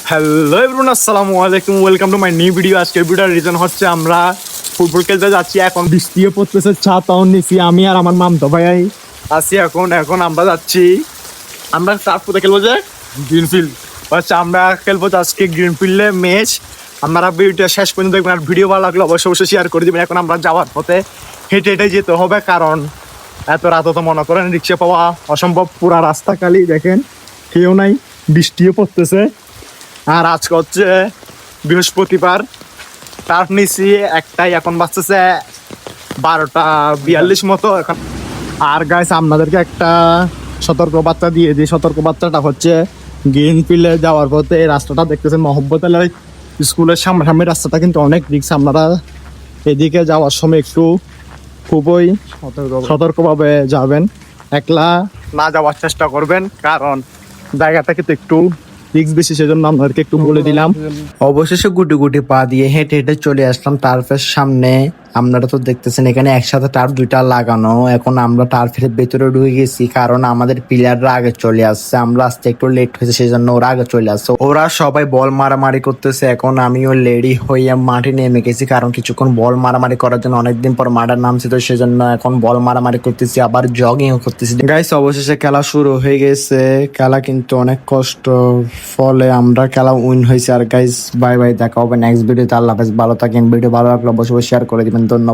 Hello everyone, আসসালামু আলাইকুম, welcome to my new video. আজকের ভিডিওর রিজন হচ্ছে আমরা ফুটবল খেলতে যাচ্ছি। এখন বৃষ্টিও পড়তেছে, ছাতাও নিছি আমি আর আমার মামতো ভাই আছি। এখন আমরা যাচ্ছি, আমরা টার্ফ কোথায় খেলবো যে গ্রিনফিল্ড। আচ্ছা, আমরা খেলবো আজকে গ্রিনফিল্ডে ম্যাচ। আমরা ভিডিওটা শেষ পর্যন্ত দেখবেন, আর ভিডিও ভালো লাগলে অবশ্যই অবশ্যই শেয়ার করে দেবেন। এখন আমরা যাওয়ার পথে হেঁটে হেঁটে যেতে হবে, কারণ এত রাত তো মনে করেন রিক্সা পাওয়া অসম্ভব। পুরা রাস্তা খালি, দেখেন কেউ নাই, বৃষ্টিও পড়তেছে। আর আজকে হচ্ছে বৃহস্পতিবার, টার্ফ নিছি একটাই, এখন বাজতেছে 12:42 মতো এখন। আর গাইস, আপনাদেরকে একটা সতর্ক বার্তা দিয়ে দিই। সতর্ক বার্তাটা হচ্ছে গ্রিন ফিল্ডে যাওয়ার পথে এই রাস্তাটা দেখতেছেন, মহব্বত আলী স্কুলের সামনাসামনি রাস্তাটা কিন্তু অনেক রিস্ক। আপনারা এদিকে যাওয়ার সময় একটু খুবই সতর্কভাবে যাবেন, একলা না যাওয়ার চেষ্টা করবেন, কারণ জায়গাটা কিন্তু একটু রিস্ক বেশি, সেজন্য আপনাদেরকে একটু বলে দিলাম। অবশেষে গুটি গুটি পা দিয়ে হেঁটে হেঁটে চলে আসলাম টার্ফের সামনে। আপনারা তো দেখতেছেন এখানে একসাথে টার্ফ দুইটা লাগানো। এখন আমরা টার্ফের ভেতরে ঢুকে গেছি, কারণ আমাদের প্লেয়াররা আগে চলে আসছে। আমরা আসতে একটু লেট হয়েছে, সেই জন্য ওরা আগে চলে আসছে। ওরা সবাই বল মারামারি করতেছে। এখন আমিও রেডি হয়ে মাঠে নেমে গেছি, কারণ কিছুক্ষণ বল মারামারি করার জন্য অনেকদিন পর মাঠের নামছি, তো সেই জন্য এখন বল মারামারি করতেছি, আবার জগিংও করতেছি। গাইস, অবশেষে খেলা শুরু হয়ে গেছে। খেলা কিন্তু অনেক কষ্ট, ফলে আমরা খেলা উইন হয়েছে। আর গাইস, বাই বাই, দেখা হবে নেক্সট ভিডিওতে। আল্লাহ হাফেজ, ভালো থাকেন। ভিডিও ভালো লাগলে অবশ্যই শেয়ার করে দিবেন। ধন্যবাদ।